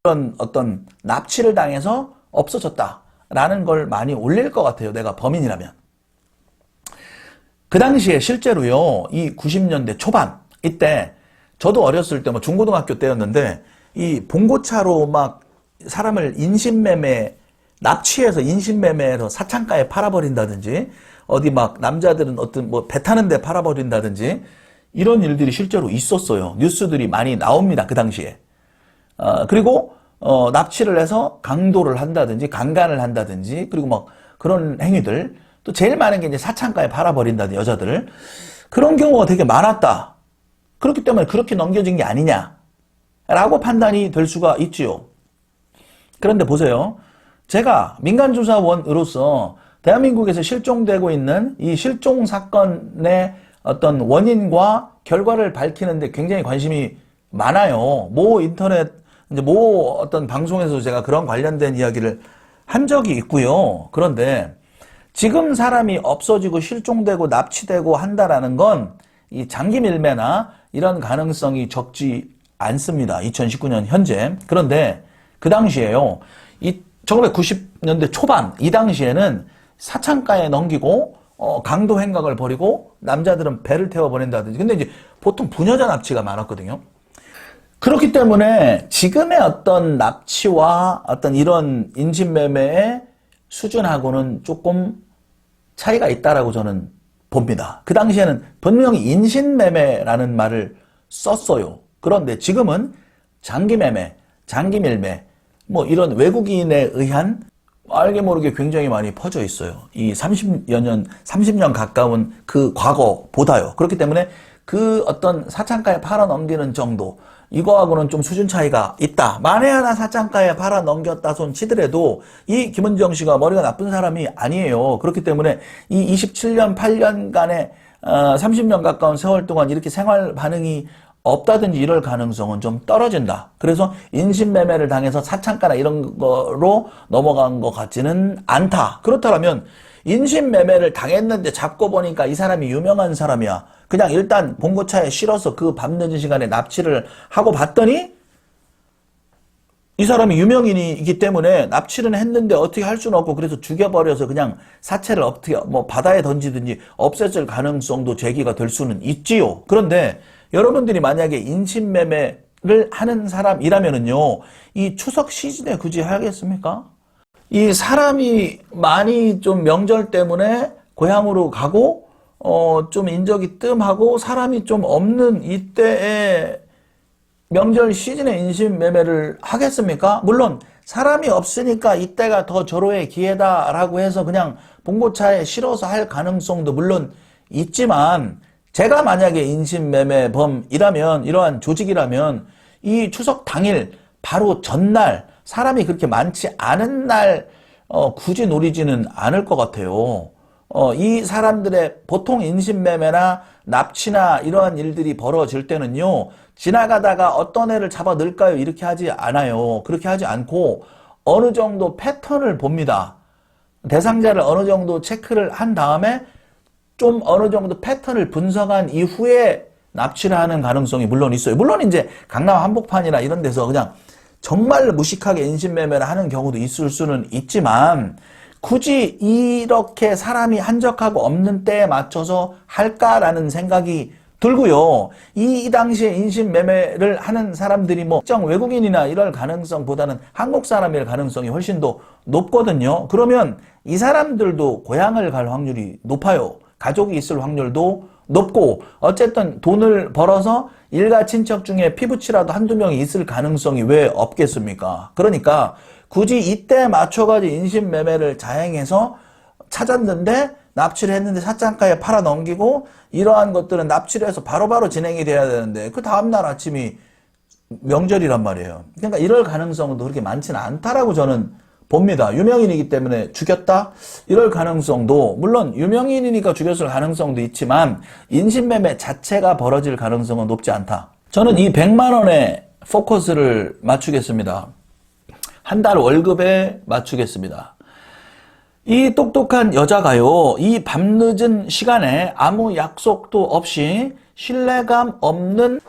이런 어떤 납치를 당해서 없어졌다라는 걸 많이 올릴 것 같아요. 내가 범인이라면. 그 당시에 실제로요, 이 90년대 초반, 이때 저도 어렸을 때 뭐 중고등학교 때였는데 이 봉고차로 막 사람을 납치해서 인신매매해서 사창가에 팔아버린다든지 어디 막 남자들은 어떤 뭐 배 타는 데 팔아버린다든지 이런 일들이 실제로 있었어요. 뉴스들이 많이 나옵니다. 그 당시에. 그리고 납치를 해서 강도를 한다든지 강간을 한다든지 그리고 막 그런 행위들 또 제일 많은 게 이제 사창가에 팔아버린다는 여자들. 그런 경우가 되게 많았다. 그렇기 때문에 그렇게 넘겨진 게 아니냐 라고 판단이 될 수가 있지요. 그런데 보세요. 제가 민간조사원으로서 대한민국에서 실종되고 있는 이 실종 사건의 어떤 원인과 결과를 밝히는데 굉장히 관심이 많아요. 모 인터넷, 이제 모 어떤 방송에서 제가 그런 관련된 이야기를 한 적이 있고요. 그런데 지금 사람이 없어지고 실종되고 납치되고 한다라는 건 이 장기 밀매나 이런 가능성이 적지 않습니다. 2019년 현재. 그런데 그 당시에요. 이 1990년대 초반 이 당시에는 사창가에 넘기고 강도 행각을 벌이고 남자들은 배를 태워 보낸다든지. 근데 이제 보통 부녀자 납치가 많았거든요. 그렇기 때문에 지금의 어떤 납치와 어떤 이런 인신매매의 수준하고는 조금 차이가 있다라고 저는 봅니다. 그 당시에는 분명히 인신매매라는 말을 썼어요. 그런데 지금은 장기매매, 장기밀매, 뭐 이런 외국인에 의한 알게 모르게 굉장히 많이 퍼져 있어요. 이 30년 가까운 그 과거보다요. 그렇기 때문에 그 어떤 사창가에 팔아 넘기는 정도, 이거하고는 좀 수준 차이가 있다. 만에 하나 사창가에 팔아 넘겼다 손 치더라도 이 김은정 씨가 머리가 나쁜 사람이 아니에요. 그렇기 때문에 이 27년, 8년간의 30년 가까운 세월 동안 이렇게 생활 반응이 없다든지 이럴 가능성은 좀 떨어진다. 그래서 인신매매를 당해서 사창가나 이런 거로 넘어간 것 같지는 않다. 그렇다면 인신매매를 당했는데 잡고 보니까 이 사람이 유명한 사람이야. 그냥 일단 봉고차에 실어서 그 밤늦은 시간에 납치를 하고 봤더니 이 사람이 유명인이기 때문에 납치는 했는데 어떻게 할 수는 없고 그래서 죽여버려서 그냥 사체를 어떻게 뭐 바다에 던지든지 없애질 가능성도 제기가 될 수는 있지요. 그런데 여러분들이 만약에 인신매매를 하는 사람이라면은요, 이 추석 시즌에 굳이 하겠습니까? 이 사람이 많이 좀 명절 때문에 고향으로 가고 좀 인적이 뜸하고 사람이 좀 없는 이때에 명절 시즌에 인신매매를 하겠습니까? 물론 사람이 없으니까 이때가 더 절호의 기회다라고 해서 그냥 봉고차에 실어서 할 가능성도 물론 있지만 제가 만약에 인신매매범이라면 이러한 조직이라면 이 추석 당일 바로 전날 사람이 그렇게 많지 않은 날 굳이 노리지는 않을 것 같아요. 이 사람들의 보통 인신매매나 납치나 이러한 일들이 벌어질 때는요. 지나가다가 어떤 애를 잡아 넣을까요? 이렇게 하지 않아요. 그렇게 하지 않고 어느 정도 패턴을 봅니다. 대상자를 어느 정도 체크를 한 다음에 좀 어느 정도 패턴을 분석한 이후에 납치를 하는 가능성이 물론 있어요. 물론 이제 강남 한복판이나 이런 데서 그냥 정말 무식하게 인신매매를 하는 경우도 있을 수는 있지만 굳이 이렇게 사람이 한적하고 없는 때에 맞춰서 할까라는 생각이 들고요. 이 당시에 인신매매를 하는 사람들이 뭐 특정 외국인이나 이럴 가능성보다는 한국 사람일 가능성이 훨씬 더 높거든요. 그러면 이 사람들도 고향을 갈 확률이 높아요. 가족이 있을 확률도 높고 어쨌든 돈을 벌어서 일가 친척 중에 피부치라도 한두 명이 있을 가능성이 왜 없겠습니까? 그러니까 굳이 이때 맞춰가지고 인신매매를 자행해서 찾았는데 납치를 했는데 사창가에 팔아 넘기고 이러한 것들은 납치를 해서 바로바로 진행이 돼야 되는데 그 다음날 아침이 명절이란 말이에요. 그러니까 이럴 가능성은 그렇게 많지는 않다라고 저는 봅니다. 유명인이기 때문에 죽였다? 이럴 가능성도 물론 유명인이니까 죽였을 가능성도 있지만 인신매매 자체가 벌어질 가능성은 높지 않다. 저는 이 100만 원에 포커스를 맞추겠습니다. 한 달 월급에 맞추겠습니다. 이 똑똑한 여자가요. 이 밤늦은 시간에 아무 약속도 없이 신뢰감 없는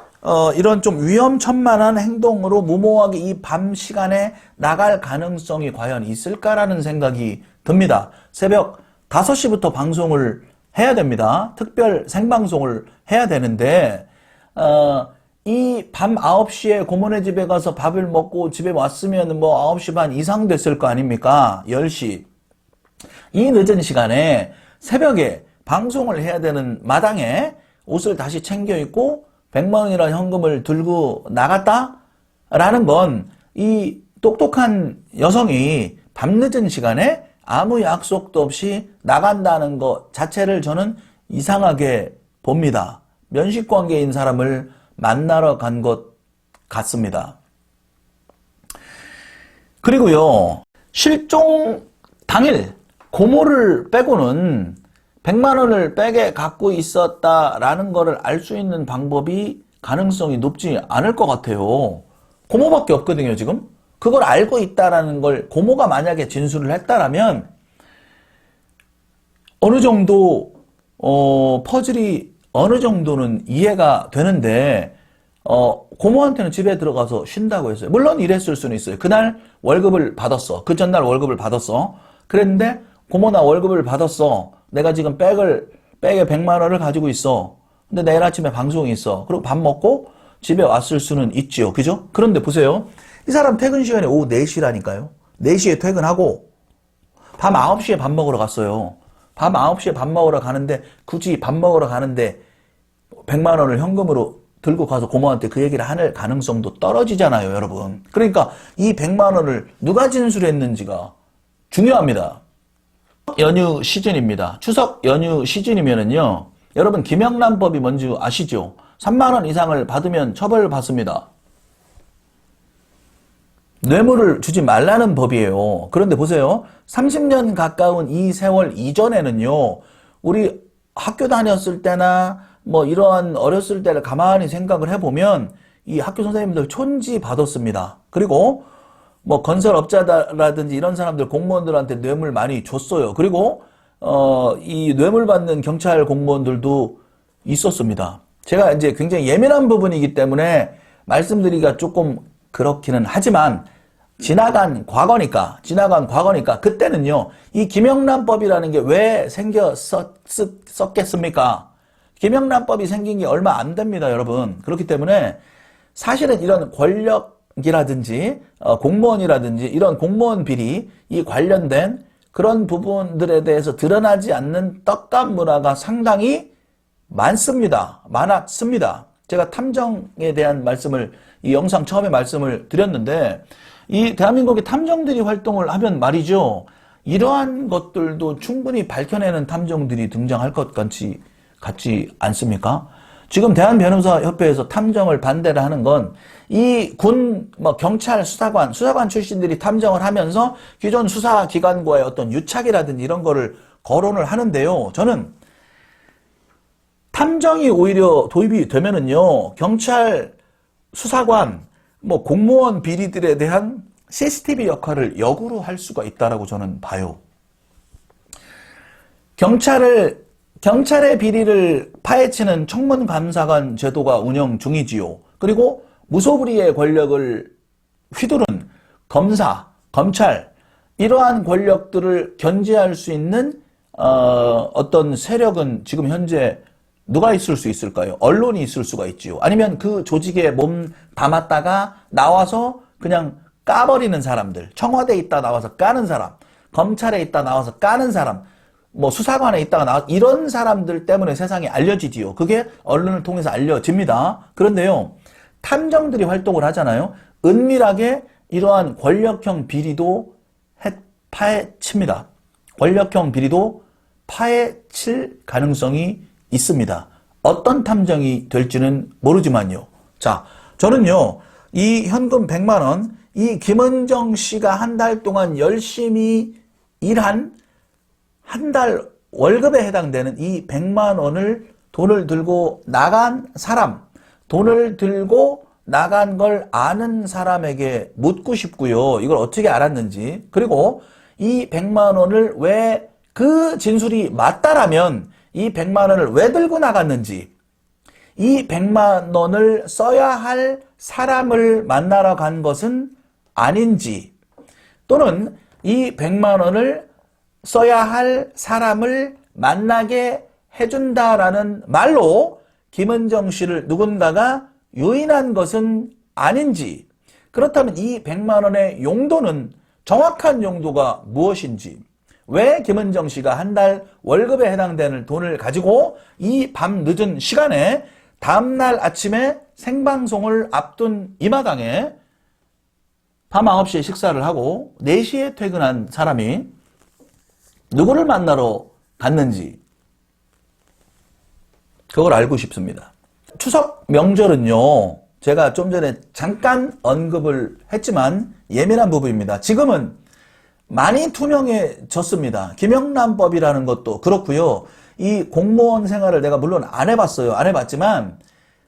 이런 좀 위험천만한 행동으로 무모하게 이 밤 시간에 나갈 가능성이 과연 있을까라는 생각이 듭니다. 새벽 5시부터 방송을 해야 됩니다. 특별 생방송을 해야 되는데 이 밤 9시에 고모네 집에 가서 밥을 먹고 집에 왔으면 뭐 9시 반 이상 됐을 거 아닙니까? 10시. 이 늦은 시간에 새벽에 방송을 해야 되는 마당에 옷을 다시 챙겨 입고 100만 원이라는 현금을 들고 나갔다라는 건 이 똑똑한 여성이 밤늦은 시간에 아무 약속도 없이 나간다는 것 자체를 저는 이상하게 봅니다. 면식관계인 사람을 만나러 간 것 같습니다. 그리고요, 실종 당일 고모를 빼고는 100만 원을 백에 갖고 있었다라는 것을 알 수 있는 방법이 가능성이 높지 않을 것 같아요. 고모밖에 없거든요, 지금. 그걸 알고 있다라는 걸 고모가 만약에 진술을 했다라면 어느 정도 퍼즐이 어느 정도는 이해가 되는데 고모한테는 집에 들어가서 쉰다고 했어요. 물론 이랬을 수는 있어요. 그날 월급을 받았어. 그 전날 월급을 받았어. 그랬는데 고모 나 월급을 받았어. 내가 지금 백에 100만 원을 가지고 있어. 근데 내일 아침에 방송이 있어. 그리고 밥 먹고 집에 왔을 수는 있지요. 그죠? 그런데 보세요. 이 사람 퇴근 시간이 오후 4시라니까요. 4시에 퇴근하고 밤 9시에 밥 먹으러 갔어요. 밤 9시에 밥 먹으러 가는데 굳이 밥 먹으러 가는데 100만 원을 현금으로 들고 가서 고모한테 그 얘기를 할 가능성도 떨어지잖아요, 여러분. 그러니까 이 100만 원을 누가 진술했는지가 중요합니다. 연휴 시즌입니다. 추석 연휴 시즌이면은요, 여러분 김영란법이 뭔지 아시죠? 3만 원 이상을 받으면 처벌받습니다. 뇌물을 주지 말라는 법이에요. 그런데 보세요. 30년 가까운 이 세월 이전에는요, 우리 학교 다녔을 때나 뭐 이러한 어렸을 때를 가만히 생각을 해보면 이 학교 선생님들 촌지 받았습니다. 그리고 뭐 건설업자라든지 이런 사람들 공무원들한테 뇌물 많이 줬어요. 그리고 이 뇌물 받는 경찰 공무원들도 있었습니다. 제가 이제 굉장히 예민한 부분이기 때문에 말씀드리기가 조금 그렇기는 하지만 지나간 과거니까 그때는요, 이 김영란법이라는 게 왜 생겼었겠습니까? 김영란법이 생긴 게 얼마 안 됩니다, 여러분. 그렇기 때문에 사실은 이런 권력이라든지 공무원이라든지 이런 공무원 비리, 이 관련된 그런 부분들에 대해서 드러나지 않는 떡값 문화가 상당히 많았습니다. 제가 탐정에 대한 말씀을 이 영상 처음에 말씀을 드렸는데, 이 대한민국의 탐정들이 활동을 하면 말이죠, 이러한 것들도 충분히 밝혀내는 탐정들이 등장할 것 같지 않습니까? 지금 대한변호사협회에서 탐정을 반대를 하는 건 이 군, 경찰, 수사관 출신들이 탐정을 하면서 기존 수사기관과의 어떤 유착이라든지 이런 거를 거론을 하는데요. 저는 탐정이 오히려 도입이 되면은요, 경찰, 수사관, 공무원 비리들에 대한 CCTV 역할을 역으로 할 수가 있다라고 저는 봐요. 경찰의 비리를 파헤치는 청문감사관 제도가 운영 중이지요. 그리고 무소불위의 권력을 휘두른 검사, 검찰, 이러한 권력들을 견제할 수 있는 어떤 세력은 지금 현재 누가 있을 수 있을까요? 언론이 있을 수가 있지요. 아니면 그 조직에 몸 담았다가 나와서 그냥 까버리는 사람들, 청와대에 있다 나와서 까는 사람, 검찰에 있다 나와서 까는 사람, 수사관에 있다가 나와서 이런 사람들 때문에 세상에 알려지지요. 그게 언론을 통해서 알려집니다. 그런데요, 탐정들이 활동을 하잖아요. 은밀하게 이러한 권력형 비리도 파헤칩니다. 권력형 비리도 파헤칠 가능성이 있습니다. 어떤 탐정이 될지는 모르지만요. 자, 저는요, 이 현금 100만 원, 이 김은정 씨가 한 달 동안 열심히 일한 한 달 월급에 해당되는 이 100만 원을 돈을 들고 나간 사람, 돈을 들고 나간 걸 아는 사람에게 묻고 싶고요. 이걸 어떻게 알았는지. 그리고 이 100만 원을 왜 그 진술이 맞다라면 이 100만 원을 왜 들고 나갔는지, 이 100만 원을 써야 할 사람을 만나러 간 것은 아닌지, 또는 이 100만 원을 써야 할 사람을 만나게 해준다라는 말로 김은정 씨를 누군가가 유인한 것은 아닌지, 그렇다면 이 100만 원의 용도는 정확한 용도가 무엇인지, 왜 김은정 씨가 한 달 월급에 해당되는 돈을 가지고 이 밤 늦은 시간에 다음날 아침에 생방송을 앞둔 이 마당에 밤 9시에 식사를 하고 4시에 퇴근한 사람이 누구를 만나러 갔는지 그걸 알고 싶습니다. 추석 명절은요, 제가 좀 전에 잠깐 언급을 했지만 예민한 부분입니다. 지금은 많이 투명해졌습니다. 김영란법이라는 것도 그렇고요. 이 공무원 생활을 내가 물론 안 해봤어요. 안 해봤지만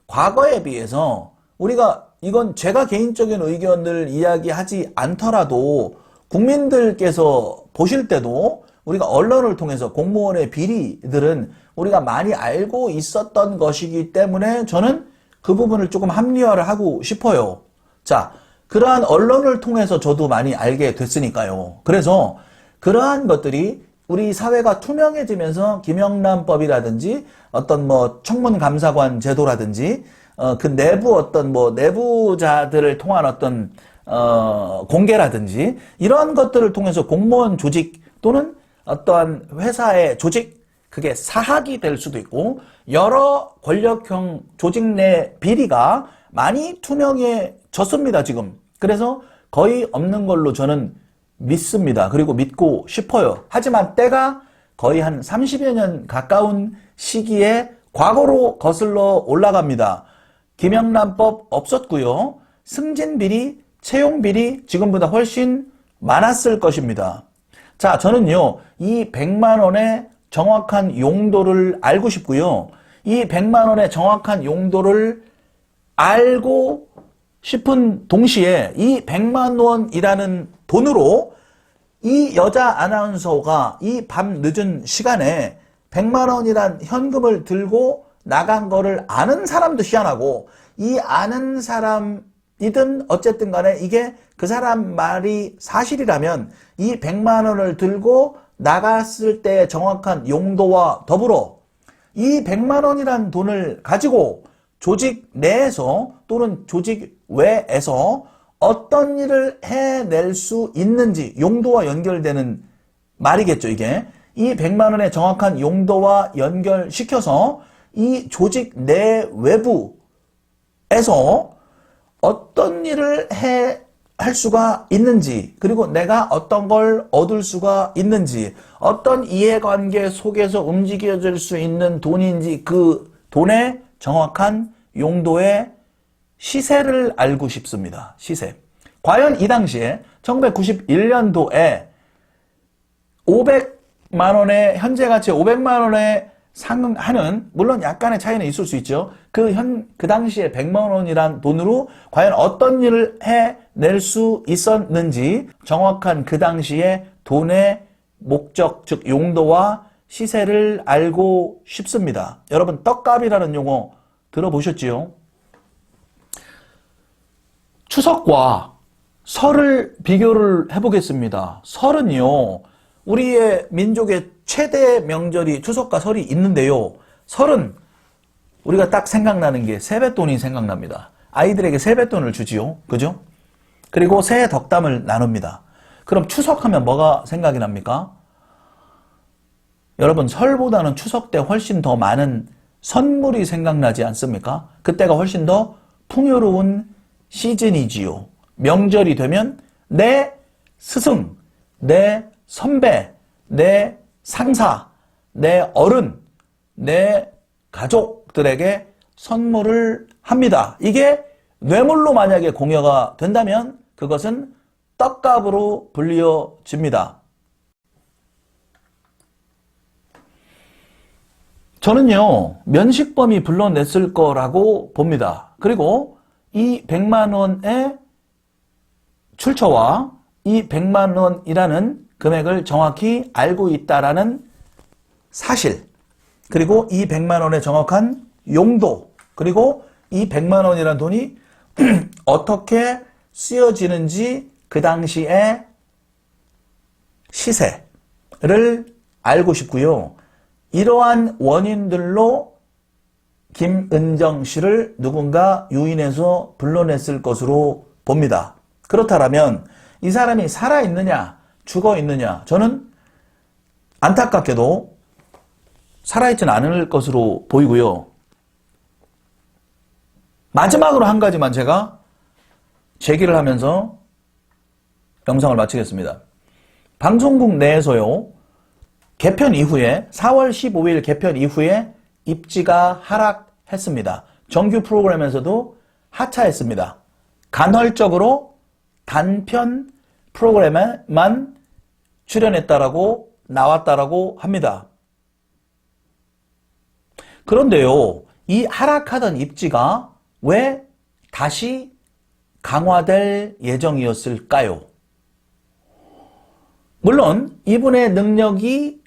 과거에 비해서 우리가 이건 제가 개인적인 의견을 이야기하지 않더라도 국민들께서 보실 때도 우리가 언론을 통해서 공무원의 비리들은 우리가 많이 알고 있었던 것이기 때문에 저는 그 부분을 조금 합리화를 하고 싶어요. 자, 그러한 언론을 통해서 저도 많이 알게 됐으니까요. 그래서 그러한 것들이 우리 사회가 투명해지면서 김영란법이라든지 어떤 뭐 청문감사관 제도라든지 그 내부 어떤 뭐 내부자들을 통한 어떤 공개라든지 이러한 것들을 통해서 공무원 조직 또는 어떠한 회사의 조직, 그게 사학이 될 수도 있고 여러 권력형 조직 내 비리가 많이 투명해졌습니다, 지금. 그래서 거의 없는 걸로 저는 믿습니다. 그리고 믿고 싶어요. 하지만 때가 거의 한 30여 년 가까운 시기에 과거로 거슬러 올라갑니다. 김영란법 없었고요. 승진비리, 채용비리 지금보다 훨씬 많았을 것입니다. 자, 저는요, 이 100만 원의 정확한 용도를 알고 싶고요. 이 100만 원의 정확한 용도를 알고 싶은 동시에 이 100만 원이라는 돈으로 이 여자 아나운서가 이 밤 늦은 시간에 100만 원이란 현금을 들고 나간 거를 아는 사람도 희한하고 이 아는 사람이든 어쨌든 간에 이게 그 사람 말이 사실이라면 이 100만 원을 들고 나갔을 때의 정확한 용도와 더불어 이 100만 원이란 돈을 가지고 조직 내에서 또는 조직 외에서 어떤 일을 해낼 수 있는지 용도와 연결되는 말이겠죠, 이게. 이 100만 원의 정확한 용도와 연결시켜서 이 조직 내 외부에서 어떤 일을 할 수가 있는지, 그리고 내가 어떤 걸 얻을 수가 있는지, 어떤 이해관계 속에서 움직여질 수 있는 돈인지 그 돈의 정확한 용도의 시세를 알고 싶습니다. 시세. 과연 이 당시에 1991년도에 500만 원의 현재 가치 500만 원에 상응하는, 물론 약간의 차이는 있을 수 있죠. 그 당시에 100만 원이란 돈으로 과연 어떤 일을 해낼 수 있었는지 정확한 그 당시에 돈의 목적, 즉 용도와 시세를 알고 싶습니다. 여러분, 떡값이라는 용어 들어보셨지요? 추석과 설을 비교를 해보겠습니다. 설은요, 우리의 민족의 최대 명절이 추석과 설이 있는데요. 설은 우리가 딱 생각나는 게 세뱃돈이 생각납니다. 아이들에게 세뱃돈을 주지요. 그죠? 그리고 새해 덕담을 나눕니다. 그럼 추석하면 뭐가 생각이 납니까? 여러분, 설보다는 추석 때 훨씬 더 많은 선물이 생각나지 않습니까? 그때가 훨씬 더 풍요로운 시즌이지요. 명절이 되면 내 스승, 내 선배, 내 상사, 내 어른, 내 가족들에게 선물을 합니다. 이게 뇌물로 만약에 공여가 된다면 그것은 떡값으로 불려집니다. 저는요, 면식범이 불러냈을 거라고 봅니다. 그리고 이 100만 원의 출처와 이 100만 원이라는 금액을 정확히 알고 있다라는 사실, 그리고 이 100만 원의 정확한 용도, 그리고 이 100만 원이라는 돈이 어떻게 쓰여지는지 그 당시의 시세를 알고 싶고요. 이러한 원인들로 김은정 씨를 누군가 유인해서 불러냈을 것으로 봅니다. 그렇다면 이 사람이 살아있느냐 죽어있느냐, 저는 안타깝게도 살아있지는 않을 것으로 보이고요. 마지막으로 한 가지만 제가 제기를 하면서 영상을 마치겠습니다. 방송국 내에서요, 개편 이후에 4월 15일 개편 이후에 입지가 하락했습니다. 정규 프로그램에서도 하차했습니다. 간헐적으로 단편 프로그램에만 출연했다라고 나왔다라고 합니다. 그런데요, 이 하락하던 입지가 왜 다시 강화될 예정이었을까요? 물론 이분의 능력이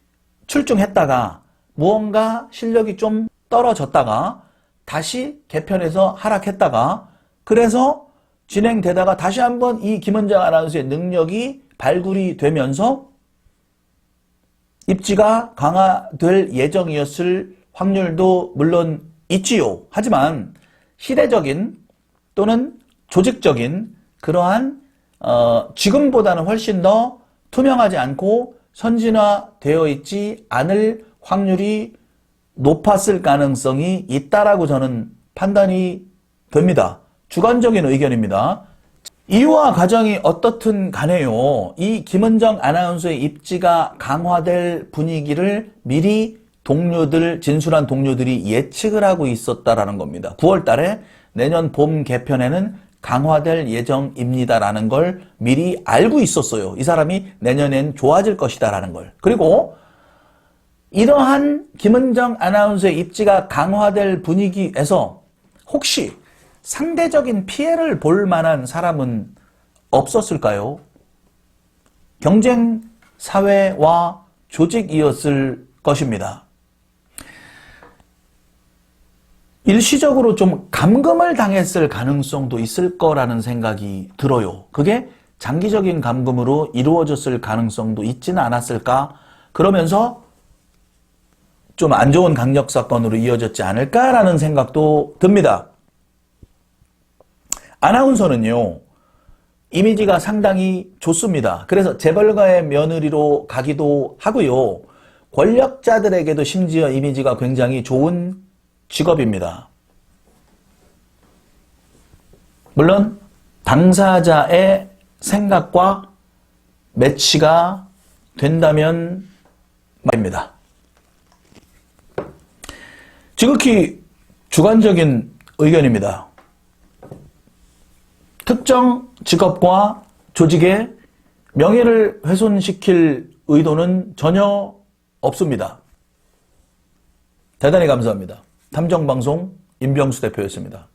출중했다가 무언가 실력이 좀 떨어졌다가 다시 개편해서 하락했다가 그래서 진행되다가 다시 한번 이 김은정 아나운서의 능력이 발굴이 되면서 입지가 강화될 예정이었을 확률도 물론 있지요. 하지만 시대적인 또는 조직적인 그러한 지금보다는 훨씬 더 투명하지 않고 선진화되어 있지 않을 확률이 높았을 가능성이 있다라고 저는 판단이 됩니다. 주관적인 의견입니다. 이유와 과정이 어떻든 간에요. 이 김은정 아나운서의 입지가 강화될 분위기를 미리 진술한 동료들이 예측을 하고 있었다라는 겁니다. 9월 달에 내년 봄 개편에는 강화될 예정입니다라는 걸 미리 알고 있었어요. 이 사람이 내년엔 좋아질 것이다라는 걸. 그리고 이러한 김은정 아나운서의 입지가 강화될 분위기에서 혹시 상대적인 피해를 볼 만한 사람은 없었을까요? 경쟁 사회와 조직이었을 것입니다. 일시적으로 좀 감금을 당했을 가능성도 있을 거라는 생각이 들어요. 그게 장기적인 감금으로 이루어졌을 가능성도 있지는 않았을까? 그러면서 좀 안 좋은 강력 사건으로 이어졌지 않을까라는 생각도 듭니다. 아나운서는요, 이미지가 상당히 좋습니다. 그래서 재벌가의 며느리로 가기도 하고요. 권력자들에게도 심지어 이미지가 굉장히 좋은 직업입니다. 물론 당사자의 생각과 매치가 된다면 말입니다. 지극히 주관적인 의견입니다. 특정 직업과 조직의 명예를 훼손시킬 의도는 전혀 없습니다. 대단히 감사합니다. 탐정방송 임병수 대표였습니다.